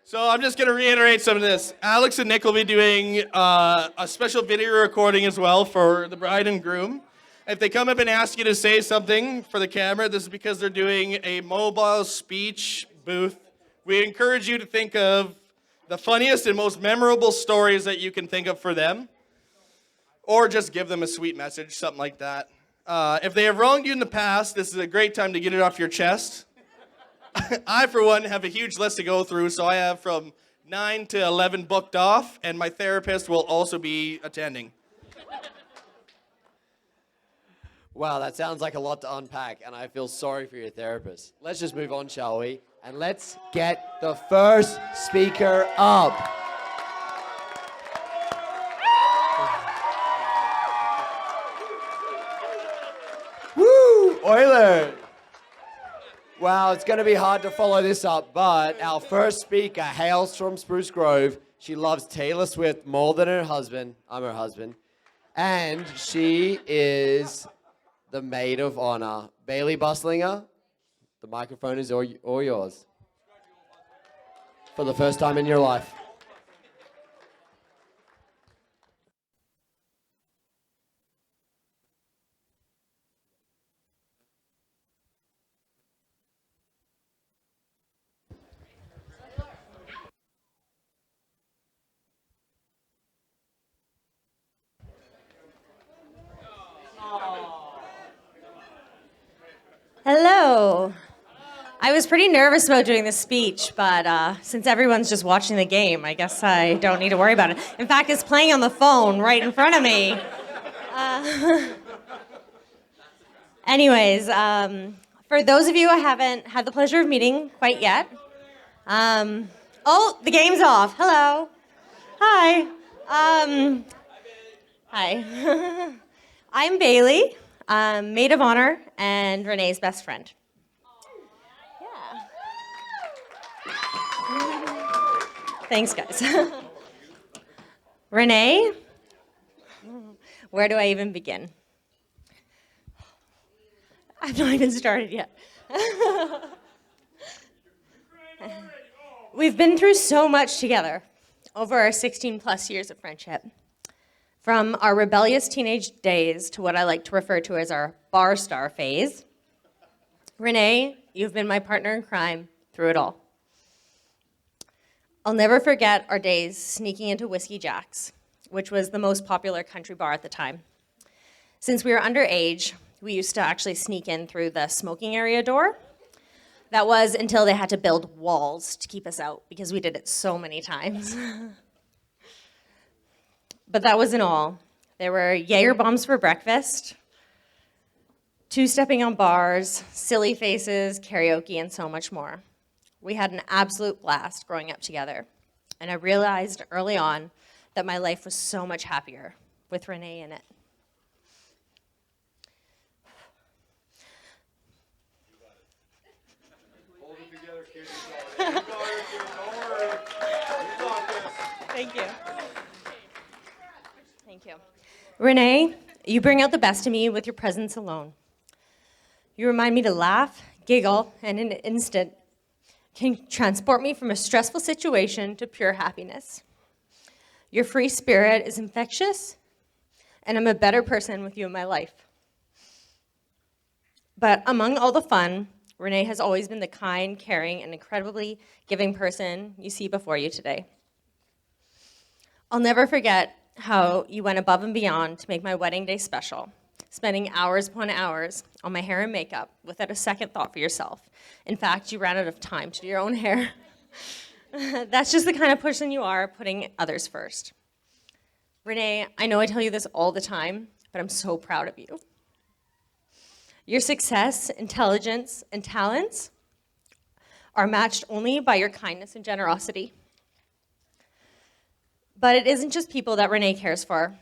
So I'm just going to reiterate some of this. Alex and Nick will be doing a special video recording as well for the bride and groom. If they come up and ask you to say something for the camera, this is because they're doing a mobile speech booth. We encourage you to think of the funniest and most memorable stories that you can think of for them. Or just give them a sweet message, something like that. If they have wronged you in the past, this is a great time to get it off your chest. I, for one, have a huge list to go through, so I have from 9 to 11 booked off, and my therapist will also be attending. Wow, that sounds like a lot to unpack, and I feel sorry for your therapist. Let's just move on, shall we? And let's get the first speaker up. Woo! Oiler! Wow, it's going to be hard to follow this up, but our first speaker hails from Spruce Grove. She loves Taylor Swift more than her husband. I'm her husband. And she is the maid of honor. Bailey Buslinger, the microphone is all yours. For the first time in your life. Hello. I was pretty nervous about doing this speech, but since everyone's just watching the game, I guess I don't need to worry about it. In fact, it's playing on the phone right in front of me. Anyways, for those of you I haven't had the pleasure of meeting quite yet, oh, the game's off. Hello. Hi. Hi. I'm Bailey. Maid of honor and Renee's best friend. Yeah. Thanks, guys. Renee, where do I even begin? I've not even started yet. We've been through so much together over our 16 plus years of friendship. From our rebellious teenage days to what I like to refer to as our bar star phase. Renee, you've been my partner in crime through it all. I'll never forget our days sneaking into Whiskey Jack's, which was the most popular country bar at the time. Since we were underage, we used to actually sneak in through the smoking area door. That was until they had to build walls to keep us out because we did it so many times. But that wasn't all. There were Jaeger bombs for breakfast, two-stepping on bars, silly faces, karaoke, and so much more. We had an absolute blast growing up together. And I realized early on that my life was so much happier with Renee in it. Hold it together, kids. Don't worry. You got this. Thank you. Thank you. Renee, you bring out the best in me with your presence alone. You remind me to laugh, giggle, and in an instant can transport me from a stressful situation to pure happiness. Your free spirit is infectious, and I'm a better person with you in my life. But among all the fun, Renee has always been the kind, caring, and incredibly giving person you see before you today. I'll never forget how you went above and beyond to make my wedding day special, spending hours upon hours on my hair and makeup without a second thought for yourself. In fact, you ran out of time to do your own hair. That's just the kind of person you are, putting others first. Renee, I know I tell you this all the time, but I'm so proud of you. Your success, intelligence, and talents are matched only by your kindness and generosity. But it isn't just people that Renee cares for.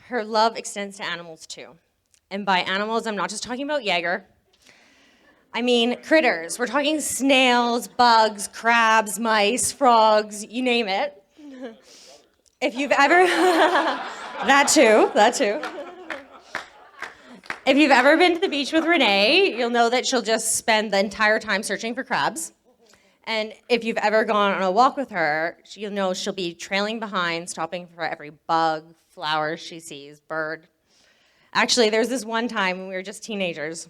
Her love extends to animals too. And by animals, I'm not just talking about Jaeger. I mean critters. We're talking snails, bugs, crabs, mice, frogs, you name it. If you've ever, that too. If you've ever been to the beach with Renee, you'll know that she'll just spend the entire time searching for crabs. And if you've ever gone on a walk with her, you'll know she'll be trailing behind, stopping for every bug, flower she sees, bird. Actually, there was this one time when we were just teenagers.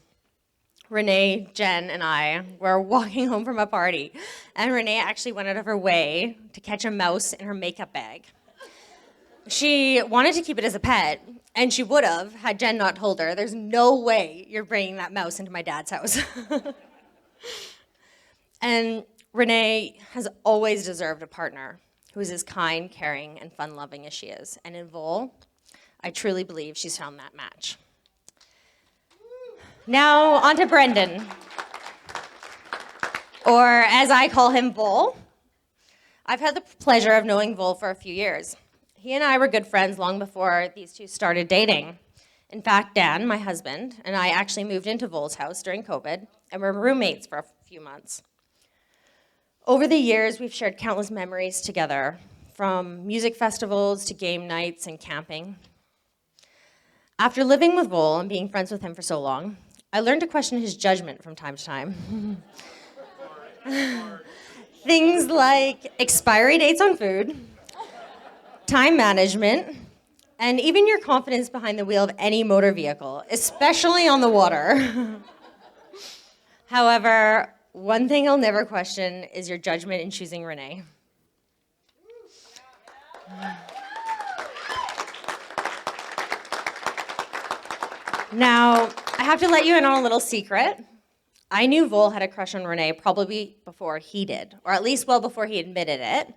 Renee, Jen, and I were walking home from a party, and Renee actually went out of her way to catch a mouse in her makeup bag. She wanted to keep it as a pet, and she would have had Jen not told her, there's no way you're bringing that mouse into my dad's house. And Renee has always deserved a partner who is as kind, caring, and fun-loving as she is. And in Vol, I truly believe she's found that match. Now, on to Brendan, or as I call him, Vol. I've had the pleasure of knowing Vol for a few years. He and I were good friends long before these two started dating. In fact, Dan, my husband, and I actually moved into Vol's house during COVID, and were roommates for a few months. Over the years, we've shared countless memories together, from music festivals to game nights and camping. After living with Vol and being friends with him for so long, I learned to question his judgment from time to time. Things like expiry dates on food, time management, and even your confidence behind the wheel of any motor vehicle, especially on the water. However, one thing I'll never question is your judgment in choosing Renee. Now, I have to let you in on a little secret. I knew Vol had a crush on Renee probably before he did, or at least well before he admitted it.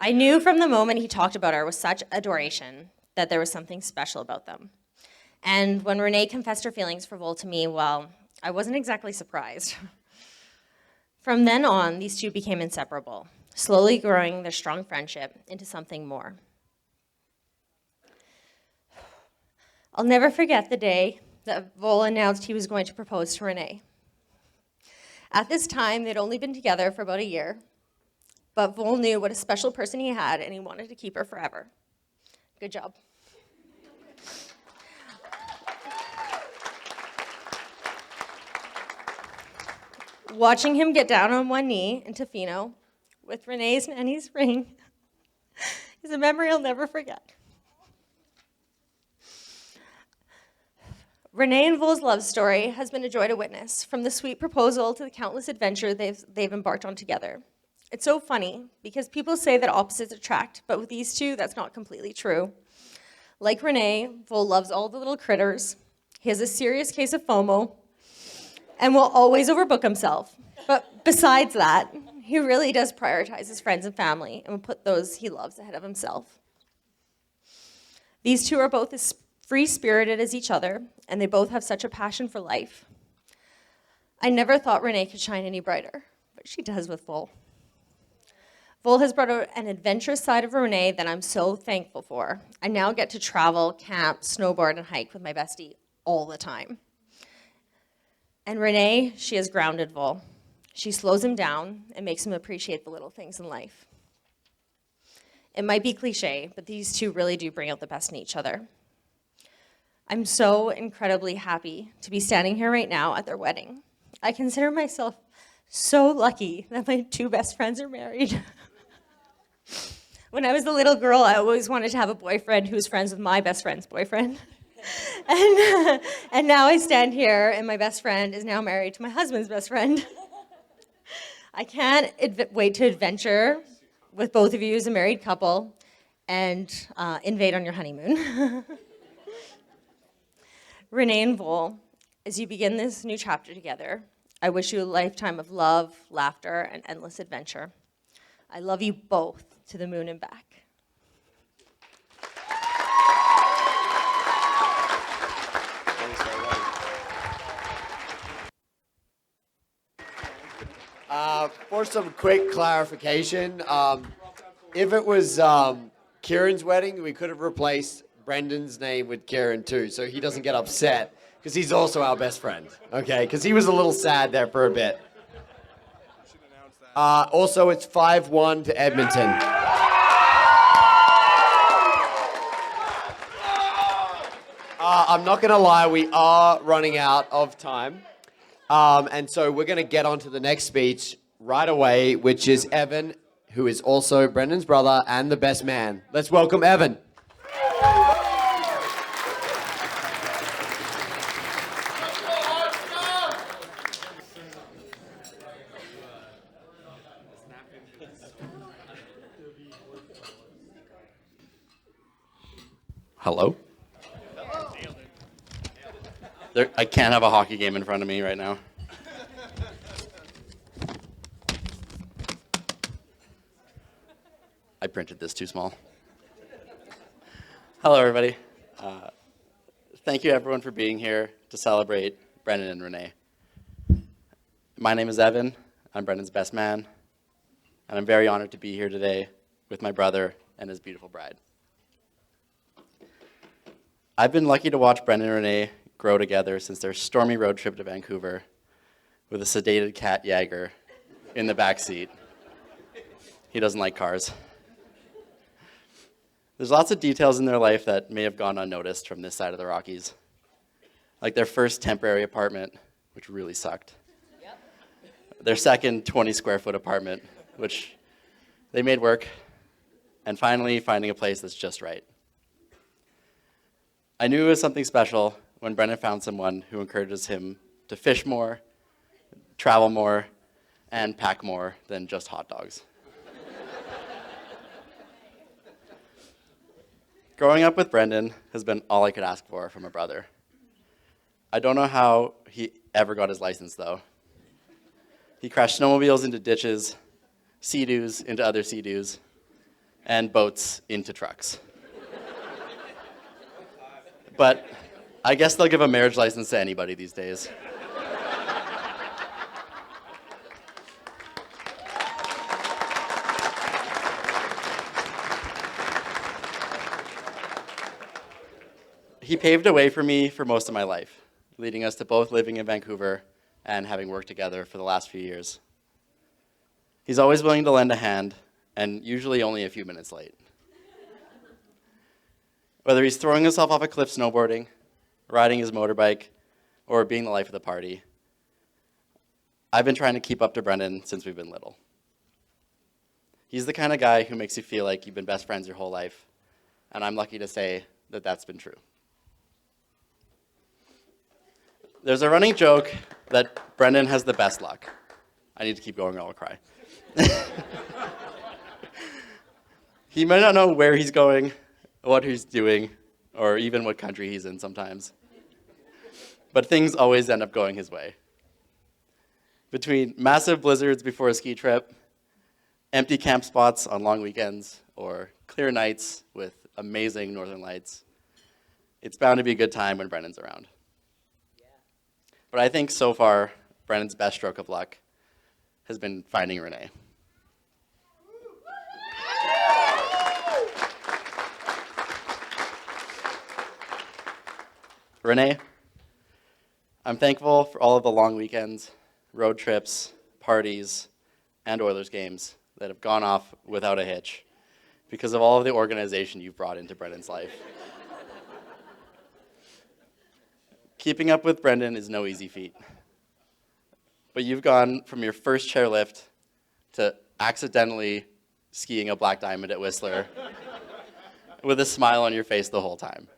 I knew from the moment he talked about her with such adoration that there was something special about them. And when Renee confessed her feelings for Vol to me, well, I wasn't exactly surprised. From then on, these two became inseparable, slowly growing their strong friendship into something more. I'll never forget the day that Vol announced he was going to propose to Renee. At this time, they'd only been together for about a year, but Vol knew what a special person he had, and he wanted to keep her forever. Good job. Watching him get down on one knee in Tofino with Renee's nanny's ring is a memory I'll never forget. Renee and Vol's love story has been a joy to witness, from the sweet proposal to the countless adventures they've embarked on together. It's so funny, because people say that opposites attract, but with these two, that's not completely true. Like Renee, Vol loves all the little critters. He has a serious case of FOMO, and will always overbook himself. But besides that, he really does prioritize his friends and family, and will put those he loves ahead of himself. These two are both as free-spirited as each other, and they both have such a passion for life. I never thought Renee could shine any brighter, but she does with Vol. Vol has brought out an adventurous side of Renee that I'm so thankful for. I now get to travel, camp, snowboard, and hike with my bestie all the time. And Renee, she has grounded Vol. She slows him down and makes him appreciate the little things in life. It might be cliche, but these two really do bring out the best in each other. I'm so incredibly happy to be standing here right now at their wedding. I consider myself so lucky that my two best friends are married. When I was a little girl, I always wanted to have a boyfriend who was friends with my best friend's boyfriend. And now I stand here, and my best friend is now married to my husband's best friend. I can't wait to adventure with both of you as a married couple and invade on your honeymoon. Renee and Vol, as you begin this new chapter together, I wish you a lifetime of love, laughter, and endless adventure. I love you both to the moon and back. For some quick clarification, if it was Kieran's wedding, we could have replaced Brendan's name with Kieran too, so he doesn't get upset, because he's also our best friend, okay? Because he was a little sad there for a bit. Also, it's 5-1 to Edmonton. I'm not going to lie, we are running out of time. And so we're going to get on to the next speech right away, which is Evan, who is also Brendan's brother and the best man. Let's welcome Evan. Hello? I can't have a hockey game in front of me right now. I printed this too small. Hello, everybody. Thank you, everyone, for being here to celebrate Brendan and Renee. My name is Evan. I'm Brendan's best man, and I'm very honored to be here today with my brother and his beautiful bride. I've been lucky to watch Brendan and Renee grow together since their stormy road trip to Vancouver with a sedated cat Jagger in the back seat. He doesn't like cars. There's lots of details in their life that may have gone unnoticed from this side of the Rockies, like their first temporary apartment, which really sucked. Yep. Their second 20-square-foot apartment, which they made work, and finally finding a place that's just right. I knew it was something special when Brendan found someone who encourages him to fish more, travel more, and pack more than just hot dogs. Growing up with Brendan has been all I could ask for from a brother. I don't know how he ever got his license, though. He crashed snowmobiles into ditches, Sea-Doos into other Sea-Doos, and boats into trucks. But I guess they'll give a marriage license to anybody these days. He paved a way for me for most of my life, leading us to both living in Vancouver and having worked together for the last few years. He's always willing to lend a hand, and usually only a few minutes late. Whether he's throwing himself off a cliff snowboarding, riding his motorbike, or being the life of the party, I've been trying to keep up to Brendan since we've been little. He's the kind of guy who makes you feel like you've been best friends your whole life, and I'm lucky to say that that's been true. There's a running joke that Brendan has the best luck. I need to keep going or I'll cry. He might not know where he's going, what he's doing, or even what country he's in sometimes. But things always end up going his way. Between massive blizzards before a ski trip, empty camp spots on long weekends, or clear nights with amazing northern lights, it's bound to be a good time when Brendan's around. But I think so far, Brendan's best stroke of luck has been finding Renee. Renee, I'm thankful for all of the long weekends, road trips, parties, and Oilers games that have gone off without a hitch because of all of the organization you've brought into Brendan's life. Keeping up with Brendan is no easy feat. But you've gone from your first chairlift to accidentally skiing a black diamond at Whistler with a smile on your face the whole time.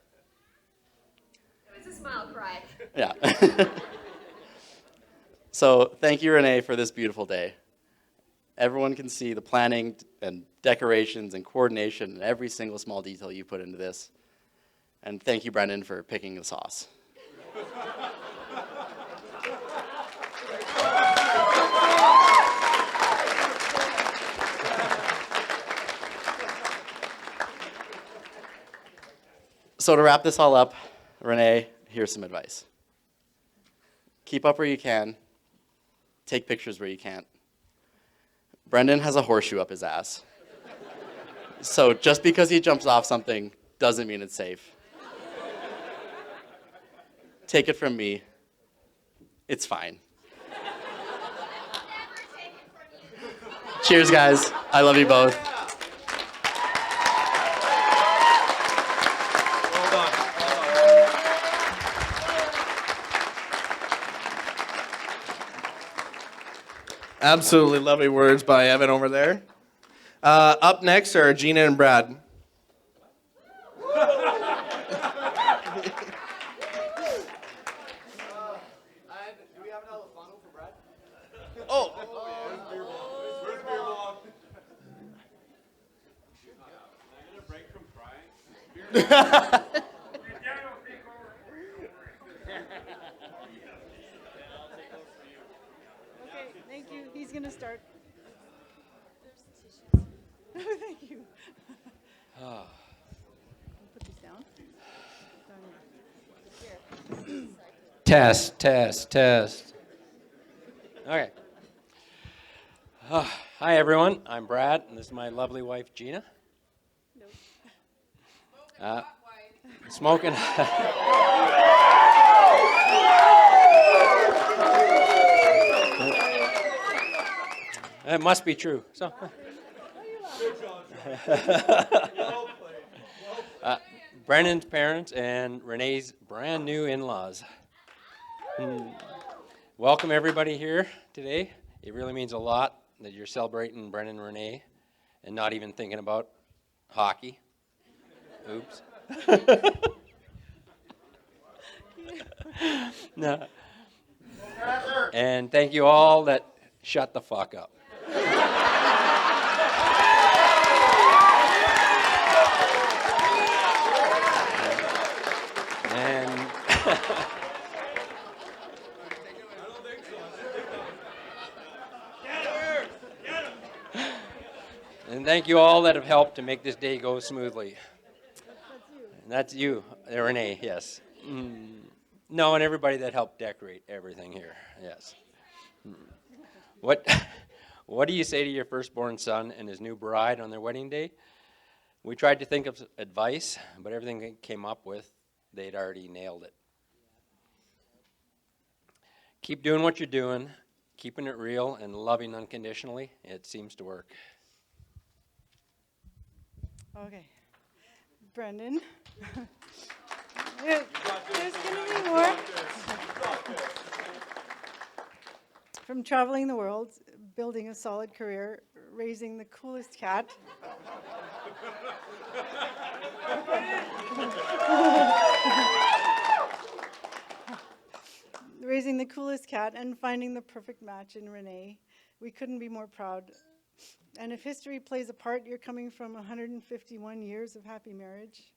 It was a smile cry. Yeah. So thank you, Renee, for this beautiful day. Everyone can see the planning and decorations and coordination and every single small detail you put into this. And thank you, Brendan, for picking the sauce. So to wrap this all up, Renee, here's some advice. Keep up where you can. Take pictures where you can't. Brendan has a horseshoe up his ass. So just because he jumps off something doesn't mean it's safe. Take it from me. It's fine. Cheers, guys. I love you both. Absolutely lovely words by Evan over there. Up next are Gina and Brad. Do we have another funnel for Brad? Oh, Okay, thank you. He's going to start. Thank you. Put these down. Test, test, test. Okay. Hi, everyone. I'm Brad, and this is my lovely wife, Gina. Smoking. It must be true. So. Brendan's parents and Renee's brand new in-laws. Welcome everybody here today. It really means a lot that you're celebrating Brendan and Renee and not even thinking about hockey. Oops. No. And thank you all that shut the fuck up. And and thank you all that have helped to make this day go smoothly. And that's you, Renee, yes. No, and everybody that helped decorate everything here, yes. What do you say to your firstborn son and his new bride on their wedding day? We tried to think of advice, but everything they came up with, they'd already nailed it. Keep doing what you're doing, keeping it real and loving unconditionally. It seems to work. Okay. Brendan. There's going to be more. From traveling the world, building a solid career, raising the coolest cat. Raising the coolest cat and finding the perfect match in Renee. We couldn't be more proud. And if history plays a part, you're coming from 151 years of happy marriage,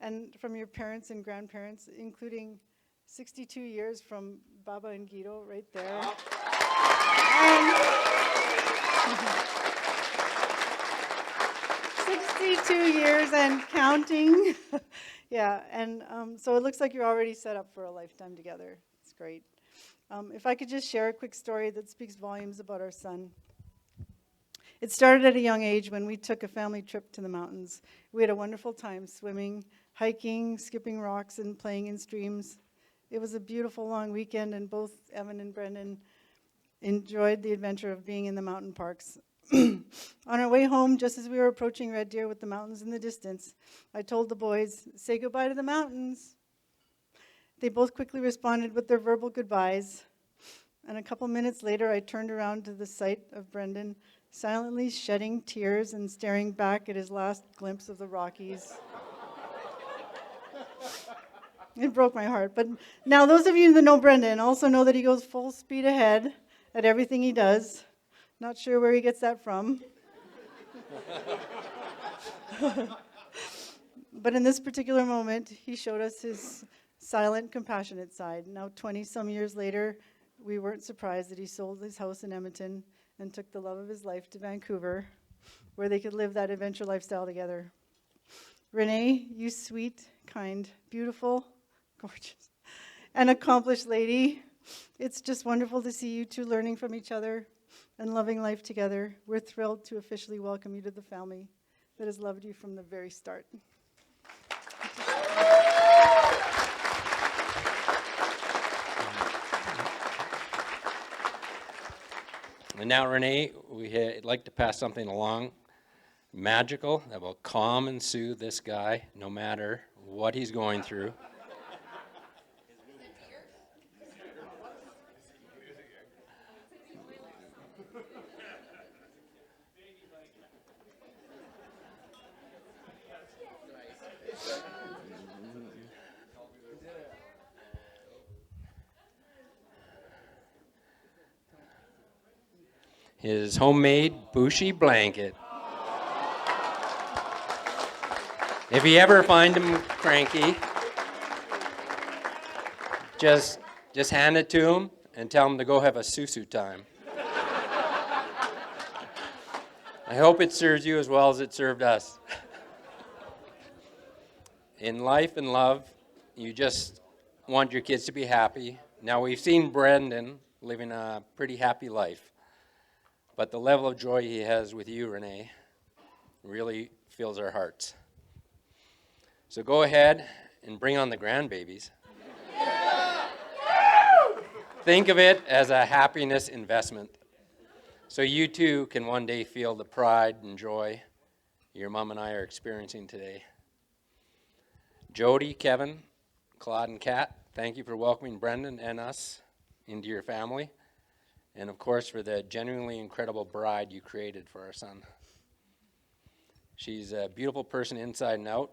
and from your parents and grandparents, including 62 years from Baba and Guido right there. And 62 years and counting. Yeah, and so it looks like you're already set up for a lifetime together. It's great. If I could just share a quick story that speaks volumes about our son. It started at a young age when we took a family trip to the mountains. We had a wonderful time swimming, hiking, skipping rocks, and playing in streams. It was a beautiful long weekend, and both Evan and Brendan enjoyed the adventure of being in the mountain parks. On our way home, just as we were approaching Red Deer with the mountains in the distance, I told the boys, "Say goodbye to the mountains." They both quickly responded with their verbal goodbyes. And a couple minutes later, I turned around to the sight of Brendan silently shedding tears and staring back at his last glimpse of the Rockies. It broke my heart. But now those of you that know Brendan also know that he goes full speed ahead at everything he does. Not sure where he gets that from. But in this particular moment, he showed us his silent, compassionate side. Now 20-some years later, we weren't surprised that he sold his house in Edmonton and took the love of his life to Vancouver, where they could live that adventure lifestyle together. Renee, you sweet, kind, beautiful, gorgeous, and accomplished lady. It's just wonderful to see you two learning from each other and loving life together. We're thrilled to officially welcome you to the family that has loved you from the very start. And now, Renee, we'd like to pass something along magical that will calm and soothe this guy no matter what he's going through. his homemade Bushy blanket. If you ever find him cranky, just hand it to him and tell him to go have a susu time. I hope it serves you as well as it served us. In life and love, you just want your kids to be happy. Now, we've seen Brendan living a pretty happy life, but the level of joy he has with you, Renee, really fills our hearts. So go ahead and bring on the grandbabies. Think of it as a happiness investment, so you too can one day feel the pride and joy your mom and I are experiencing today. Jody, Kevin, Claude, and Kat, thank you for welcoming Brendan and us into your family, and of course for the genuinely incredible bride you created for our son. She's a beautiful person inside and out.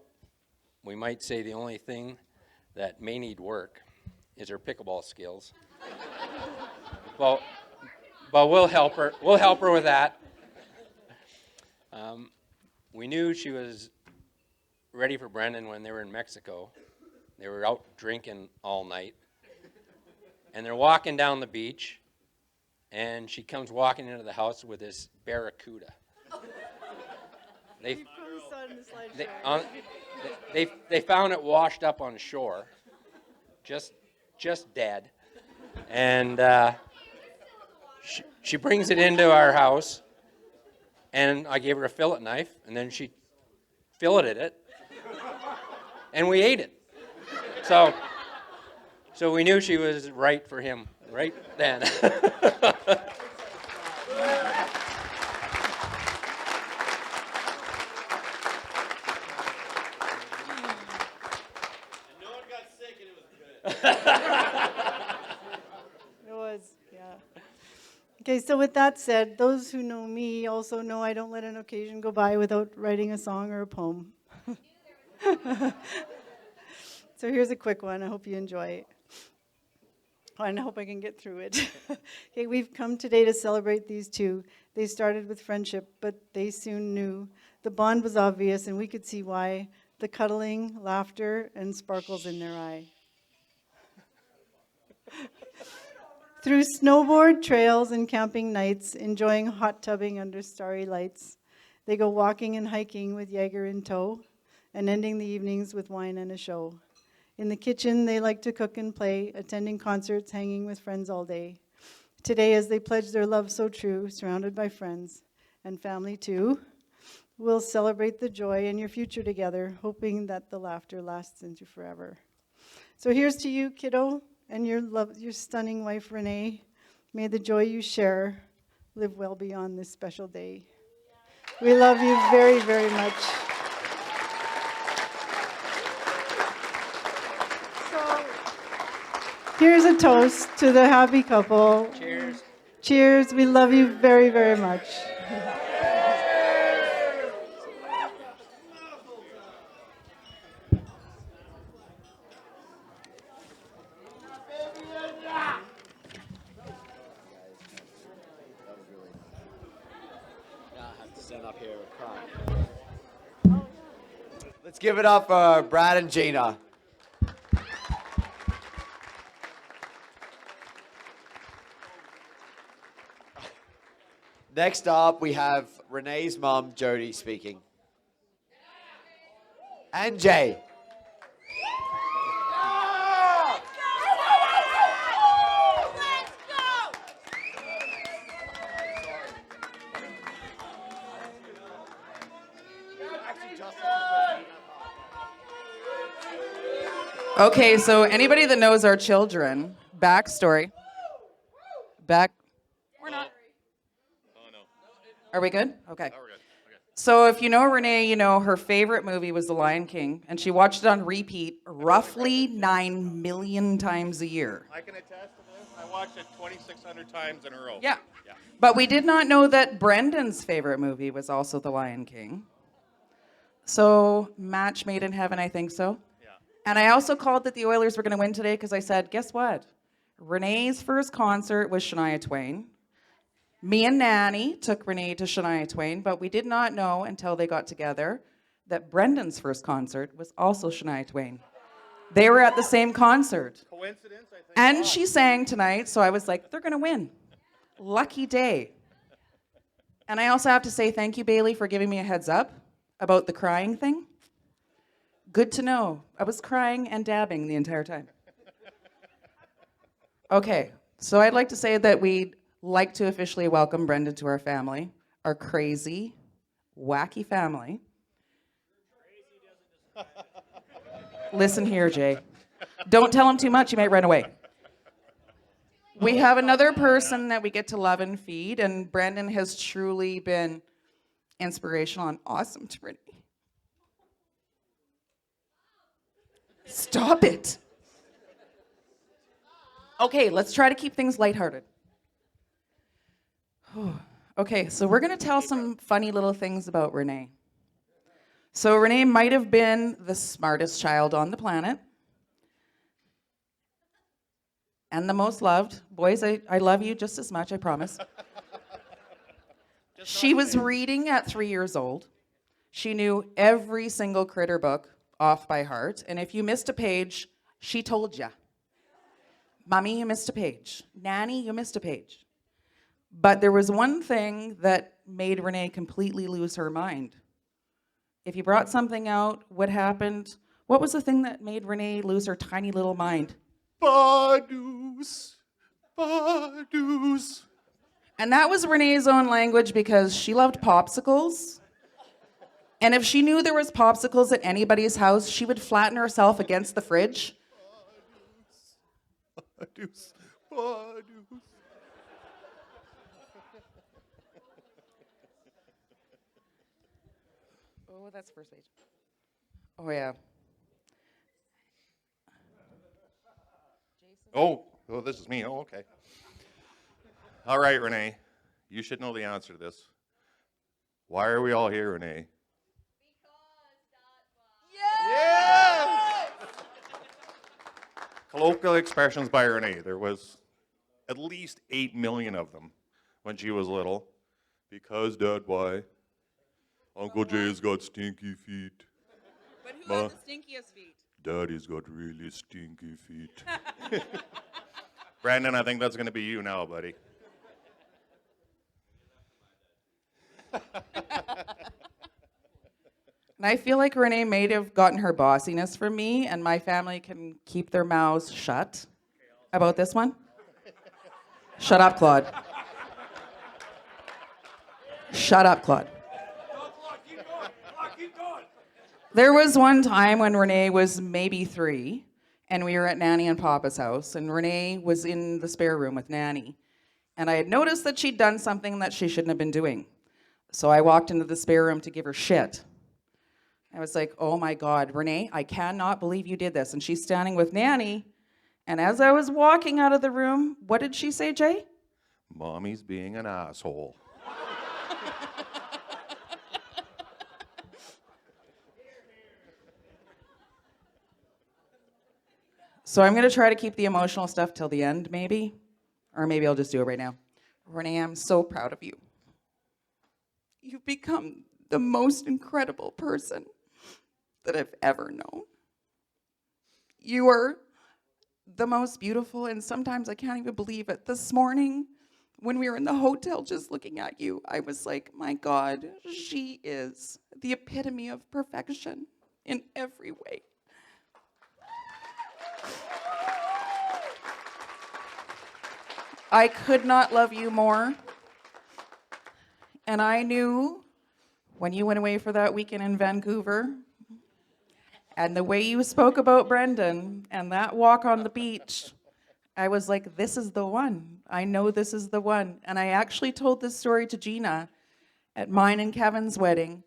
We might say the only thing that may need work is her pickleball skills. But we'll help her. We'll help her with that. We knew she was ready for Brendan when they were in Mexico. They were out drinking all night. And they're walking down the beach, and she comes walking into the house with this barracuda. They found it washed up on shore, just dead. And she brings it into our house, and I gave her a fillet knife, and then she filleted it, and we ate it. So we knew she was right for him right then. It was, yeah. Okay, so with that said, those who know me also know I don't let an occasion go by without writing a song or a poem. So here's a quick one. I hope you enjoy it. And I hope I can get through it. Okay, we've come today to celebrate these two. They started with friendship, but they soon knew. The bond was obvious, and we could see why. The cuddling, laughter, and sparkles in their eye. Through snowboard trails and camping nights, enjoying hot tubbing under starry lights, they go walking and hiking with Jaeger in tow, and ending the evenings with wine and a show. In the kitchen, they like to cook and play, attending concerts, hanging with friends all day. Today, as they pledge their love so true, surrounded by friends and family too, we'll celebrate the joy in your future together, hoping that the laughter lasts into forever. So here's to you, kiddo, and your stunning wife, Renee. May the joy you share live well beyond this special day. We love you very, very much. So here's a toast to the happy couple. Cheers. Cheers. We love you very, very much. Let's give it up for Brad and Gina. Next up, we have Renee's mom, Jody, speaking. And Jay. Okay, so anybody that knows our children, backstory. We're not. Oh, no. Are we good? Okay. Oh, we're good. Okay. So if you know Renee, you know her favorite movie was The Lion King, and she watched it on repeat roughly 9 million times a year. I can attest to this. I watched it 2,600 times in a row. Yeah. But we did not know that Brendan's favorite movie was also The Lion King. So match made in heaven, I think so. And I also called that the Oilers were going to win today because I said, guess what? Renee's first concert was Shania Twain. Me and Nanny took Renee to Shania Twain, but we did not know until they got together that Brendan's first concert was also Shania Twain. They were at the same concert. Coincidence, I think. And she sang tonight, so I was like, they're going to win. Lucky day. And I also have to say thank you, Bailey, for giving me a heads up about the crying thing. Good to know. I was crying and dabbing the entire time. Okay, so I'd like to say that we'd like to officially welcome Brendan to our family, our crazy, wacky family. Listen here, Jay. Don't tell him too much, he might run away. We have another person that we get to love and feed, and Brendan has truly been inspirational and awesome to Renee. Stop it. Okay, let's try to keep things lighthearted. Okay, so we're going to tell some funny little things about Renee. So Renee might have been the smartest child on the planet. And the most loved. Boys, I love you just as much, I promise. She was reading at 3 years old. She knew every single critter book off by heart. And if you missed a page, she told you. Mommy, you missed a page. Nanny, you missed a page. But there was one thing that made Renee completely lose her mind. If you brought something out, what happened? What was the thing that made Renee lose her tiny little mind? Badoos. Badoos. And that was Renee's own language because she loved popsicles. And if she knew there was popsicles at anybody's house, she would flatten herself against the fridge. Badoos. Badoos. Oh, that's first page. Oh, yeah. Oh, this is me. Oh, okay. All right, Renee. You should know the answer to this. Why are we all here, Renee? Yes! Colloquial expressions by Renee. There was at least 8 million of them when she was little. Because, Dad, why? Uncle Jay's got stinky feet. But who has the stinkiest feet? Daddy's got really stinky feet. Brandon, I think that's going to be you now, buddy. And I feel like Renee may have gotten her bossiness from me, and my family can keep their mouths shut about this one. Shut up, Claude. Shut up, Claude. There was one time when Renee was maybe 3, and we were at Nanny and Papa's house, and Renee was in the spare room with Nanny. And I had noticed that she'd done something that she shouldn't have been doing. So I walked into the spare room to give her shit. I was like, oh my God, Renee, I cannot believe you did this. And she's standing with Nanny. And as I was walking out of the room, what did she say, Jay? Mommy's being an asshole. So I'm going to try to keep the emotional stuff till the end, maybe. Or maybe I'll just do it right now. Renee, I'm so proud of you. You've become the most incredible person that I've ever known. You are the most beautiful, and sometimes I can't even believe it. This morning, when we were in the hotel just looking at you, I was like, my God, she is the epitome of perfection in every way. I could not love you more. And I knew when you went away for that weekend in Vancouver, and the way you spoke about Brendan and that walk on the beach, I was like, this is the one. I know this is the one. And I actually told this story to Gina at mine and Kevin's wedding.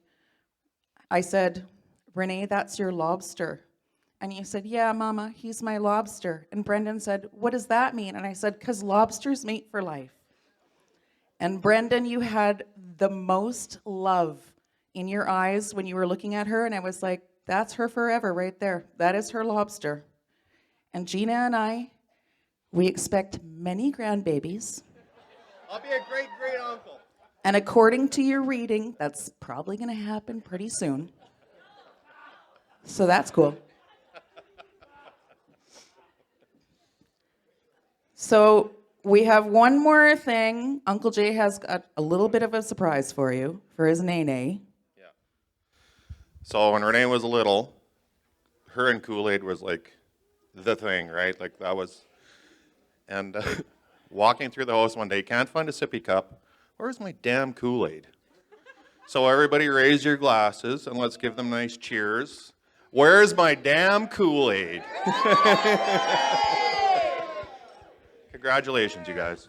I said, Renee, that's your lobster. And you said, yeah, Mama, he's my lobster. And Brendan said, what does that mean? And I said, because lobsters mate for life. And Brendan, you had the most love in your eyes when you were looking at her. And I was like, that's her forever right there. That is her lobster. And Gina and I, we expect many grandbabies. I'll be a great, great uncle. And according to your reading, that's probably going to happen pretty soon. So that's cool. So we have one more thing. Uncle Jay has got a little bit of a surprise for you for his nene. Yeah. So when Renee was little, her and Kool-Aid was like the thing, right? Like that was, and walking through the house one day, can't find a sippy cup. Where's my damn Kool-Aid? So everybody raise your glasses and let's give them nice cheers. Where's my damn Kool-Aid? Congratulations, you guys.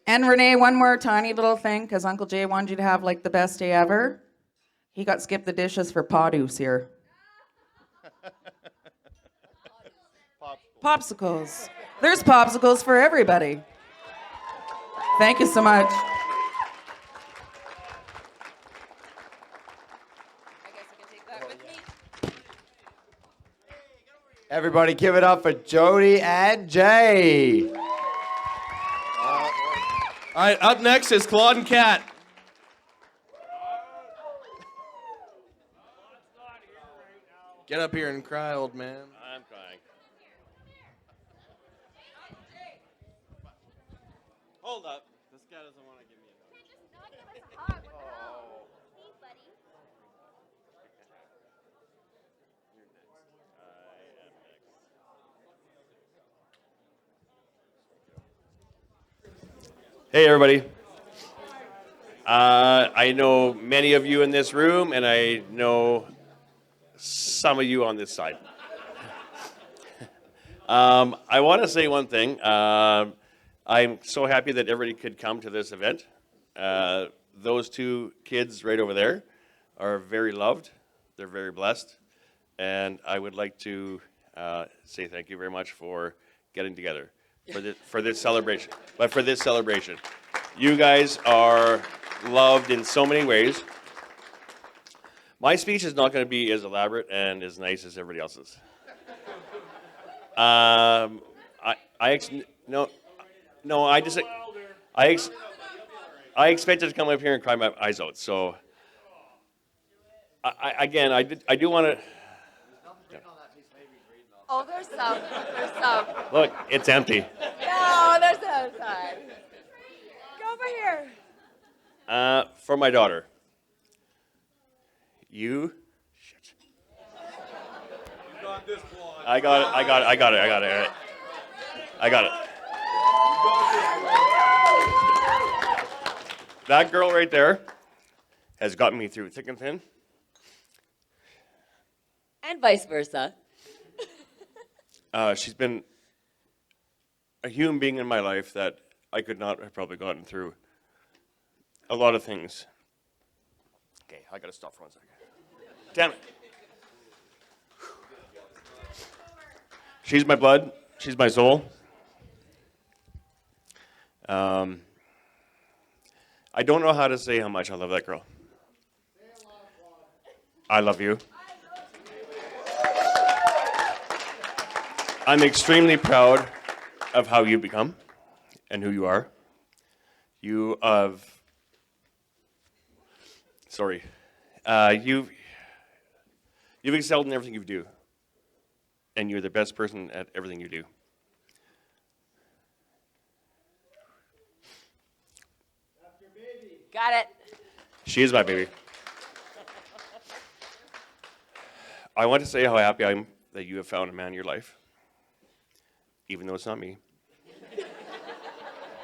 And Renee, one more tiny little thing, because Uncle Jay wanted you to have like the best day ever. He got skipped the dishes for Podus here. Popsicles. There's popsicles for everybody. Thank you so much. Everybody give it up for Jody and Jay. All right, up next is Claude and Kat. Get up here and cry, old man. I'm crying. Hold up. This guy doesn't want to give me a hug. Hey, everybody. I know many of you in this room, and I know some of you on this side. I want to say one thing. I'm so happy that everybody could come to this event. Those two kids right over there are very loved. They're very blessed. And I would like to say thank you very much for getting together for this celebration. But for this celebration, you guys are loved in so many ways. My speech is not going to be as elaborate and as nice as everybody else's. I expected to come up here and cry my eyes out. So, I do want to. Oh, there's some. There's some. Look, it's empty. No, there's no side. Go over here. For my daughter. You. Shit. I got it. That girl right there has gotten me through thick and thin. And vice versa. She's been a human being in my life that I could not have probably gotten through a lot of things. Okay, I gotta stop for 1 second. Damn it. She's my blood. She's my soul. I don't know how to say how much I love that girl. I love you. I'm extremely proud of how you've become and who you are. You've excelled in everything you do, and you're the best person at everything you do. Got it. She is my baby. I want to say how happy I am that you have found a man in your life, even though it's not me.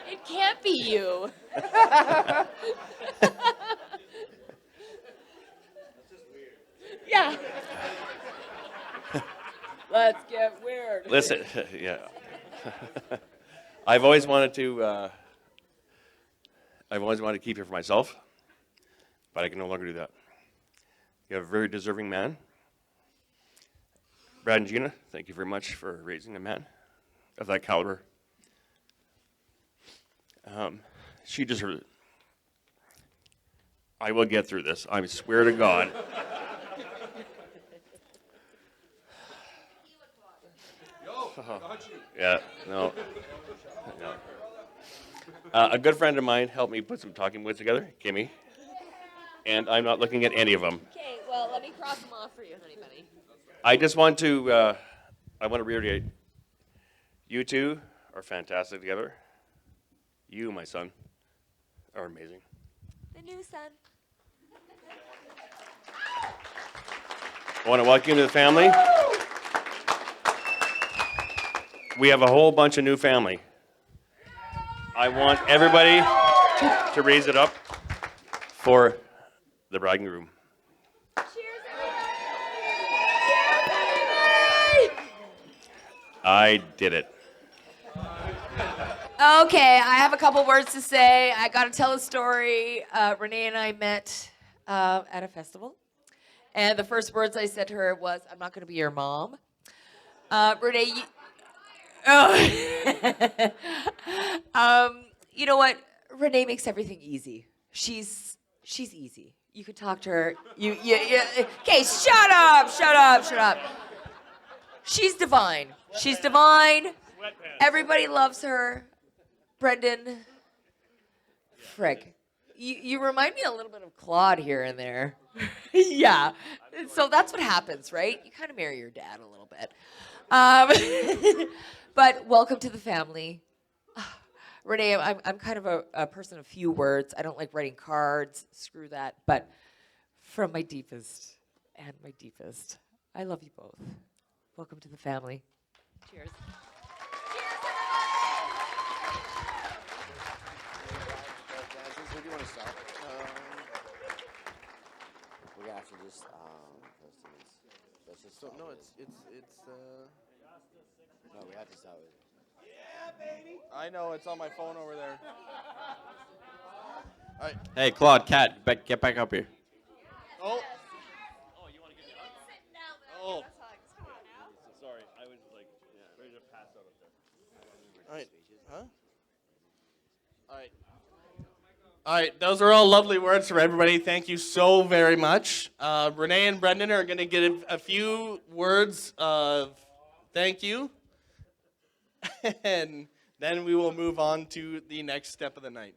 It can't be you. Yeah. Let's get weird. Listen, yeah. I've always wanted to keep you for myself, but I can no longer do that. You have a very deserving man. Brad and Gina, thank you very much for raising a man of that caliber. She deserves it. I will get through this. I swear to God. Yeah, no. A good friend of mine helped me put some talking points together, Kimmy. And I'm not looking at any of them. Okay, well, let me cross them off for you, honey bunny. I just want to, I want to reiterate, you two are fantastic together. You, my son, are amazing. The new son. I want to welcome you to the family. We have a whole bunch of new family. I want everybody to raise it up for the bride and groom. I did it. Okay, I have a couple words to say. I got to tell a story. Renee and I met at a festival. And the first words I said to her was, I'm not going to be your mom. Renee, you know what? Renee makes everything easy. She's easy. You could talk to her. Okay, shut up. She's divine. She's divine. Everybody loves her. Brendan, frig. You remind me a little bit of Claude here and there. Yeah. So that's what happens, right? You kind of marry your dad a little bit. But welcome to the family. Renee, I'm kind of a person of few words. I don't like writing cards. Screw that. But from my deepest and my deepest, I love you both. Welcome to the family. Cheers. Where do you want to start? We're gonna have to just let's just start No, with- it's. No, we have to start with. I know it's on my phone over there. All right. Hey, Claude, Kat, get back up here. Oh. Oh. Sorry, I was like ready to pass out up there. All right. Huh? All right. All right. Those are all lovely words from everybody. Thank you so very much. Renee and Brendan are going to give a few words of thank you. And then we will move on to the next step of the night.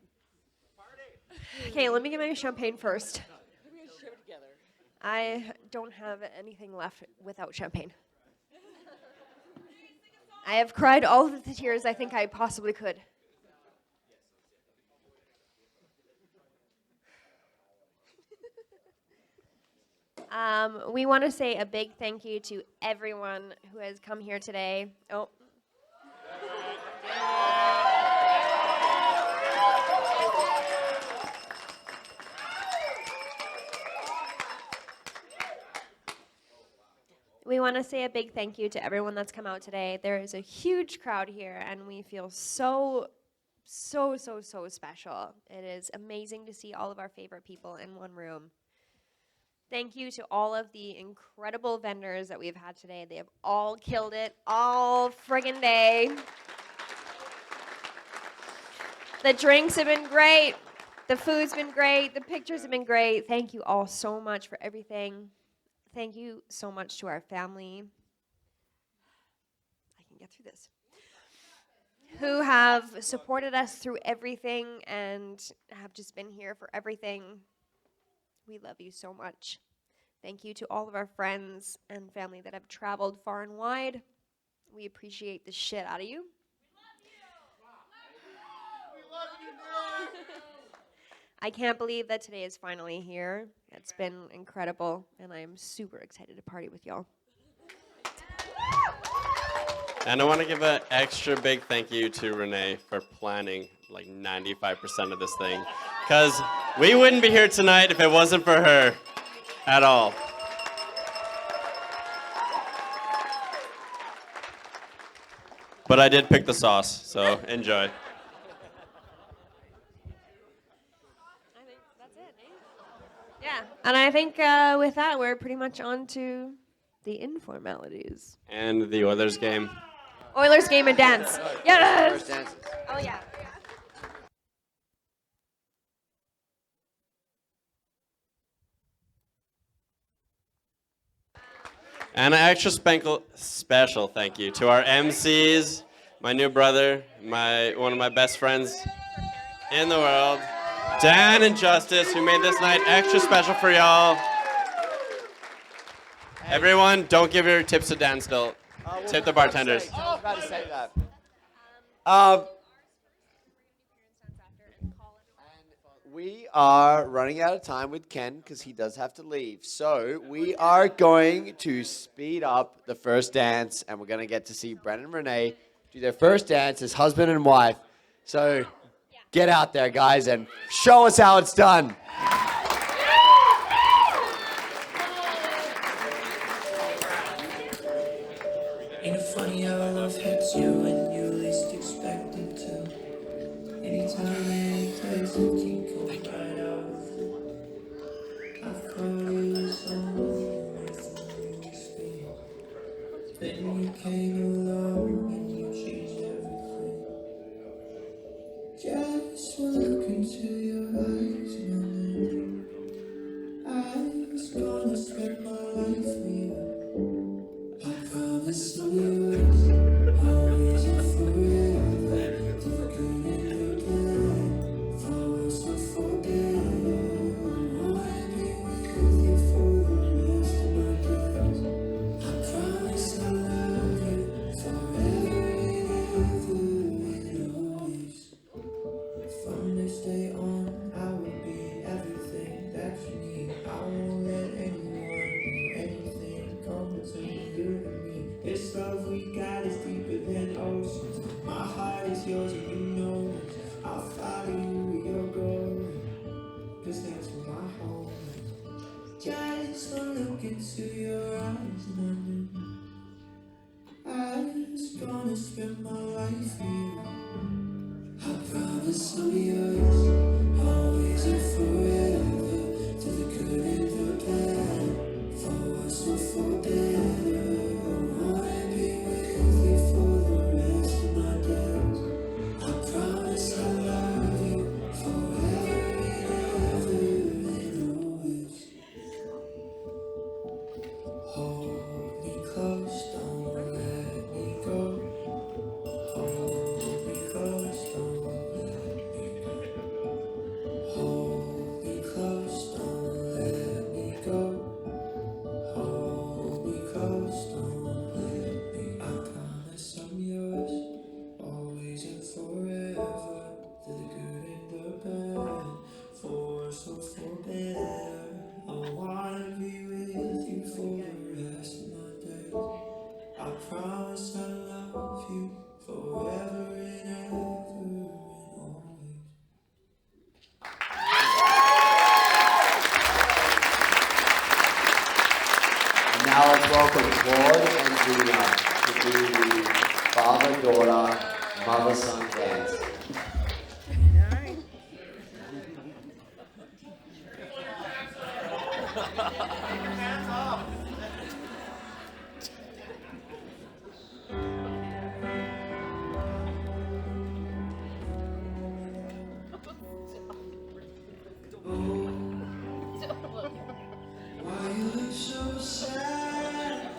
Okay, let me get my champagne first. I don't have anything left without champagne. I have cried all of the tears I think I possibly could. We want to say a big thank you to everyone who has come here today. Oh. We want to say a big thank you to everyone that's come out today. There is a huge crowd here, and we feel so special. It is amazing to see all of our favorite people in one room. Thank you to all of the incredible vendors that we've had today. They have all killed it all friggin' day. The drinks have been great. The food's been great. The pictures have been great. Thank you all so much for everything. Thank you so much to our family. I can get through this. Who have supported us through everything and have just been here for everything. We love you so much. Thank you to all of our friends and family that have traveled far and wide. We appreciate the shit out of you. I can't believe that today is finally here. It's been incredible, and I am super excited to party with y'all. And I want to give an extra big thank you to Renee for planning like 95% of this thing. Because we wouldn't be here tonight if it wasn't for her at all. But I did pick the sauce, so enjoy. I think that's it, eh? Yeah, and I think with that, we're pretty much on to the informalities. And the Oilers game. Oilers game and dance. Yes! First dances. Oh, yeah. And an extra special thank you to our MCs, my new brother, one of my best friends, in the world. Dan and Justice, who made this night extra special for y'all. Everyone, don't give your tips to Dan still. Tip the bartenders. I was about to say that. We are running out of time with Ken because he does have to leave. So we are going to speed up the first dance, and we're going to get to see Brendan and Renee do their first dance as husband and wife. So get out there, guys, and show us how it's done. Ain't it funny how love hits you when you least expect it to? Anytime, any place, it can come right out. I thought it was so long before you speak. Then you came along and you changed everything. Just one look into your eyes, and I was gonna spend my life with you. I promise I'll be yours, always and forever. To the good and the bad, for worse or for better. I wanna be with you for the rest of my days. I promise I'll love you forever and ever and always. From this day on, I will be everything that you need. I won't let anyone or anything come between you and me. This love we got is deeper than oceans. My heart is yours and you know it. I'll follow you where you're going, 'cause that's where my home is. Just one look into your eyes and I was gonna spend my life with you. I promise I'll be yours, always and forever. To the good and the bad, for worse or for better. I wanna be with you for the rest of my days. I promise I'll love you forever and ever and always. Hold me close, don't let me go. Hold me close, don't let me go. Hold me close, don't let me go. Hold me close, don't let me. I promise I'm yours, always and forever. To the good and the bad, for worse or for better. I wanna be with you for the rest of my days. I promise I love you forever and ever and always. And now let's welcome Claude and Gina to do the father-daughter, mother-son dance. Why you look so sad?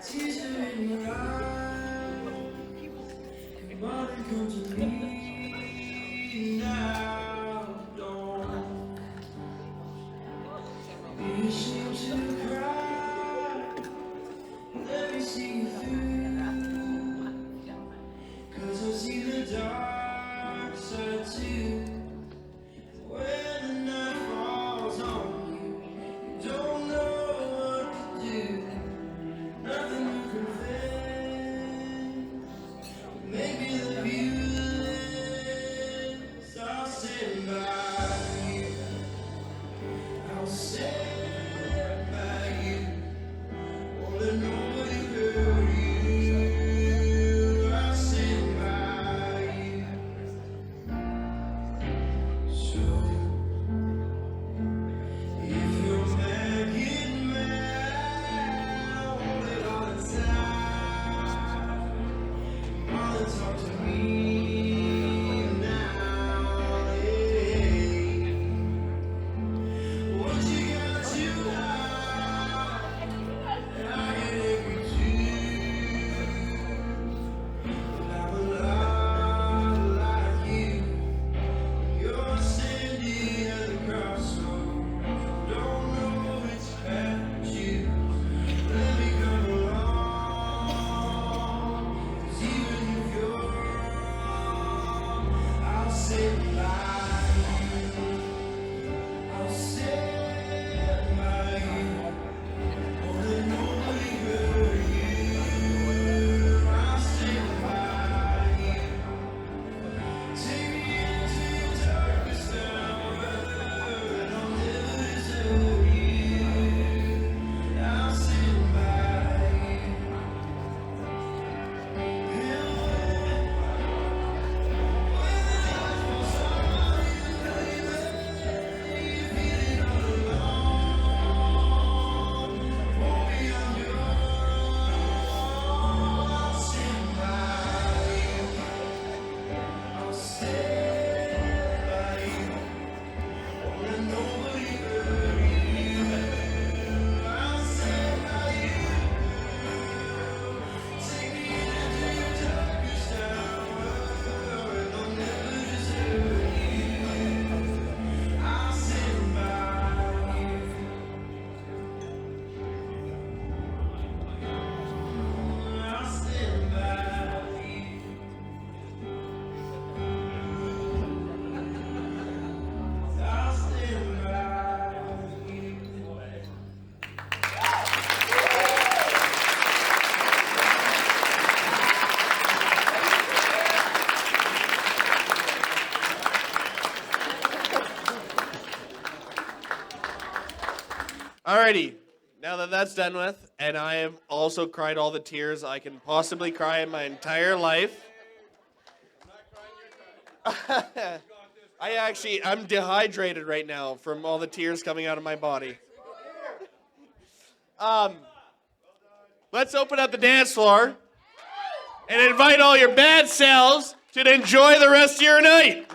Tears are in your eyes. Come on and come to me now. Don't be ashamed to cry. Let me see you through. 'Cause I see the dark side too. When the night falls on you, don't know what to do. Nothing to confess. Maybe the view Alrighty. Now that that's done with, and I have also cried all the tears I can possibly cry in my entire life. I'm dehydrated right now from all the tears coming out of my body. Let's open up the dance floor and invite all your bad selves to enjoy the rest of your night.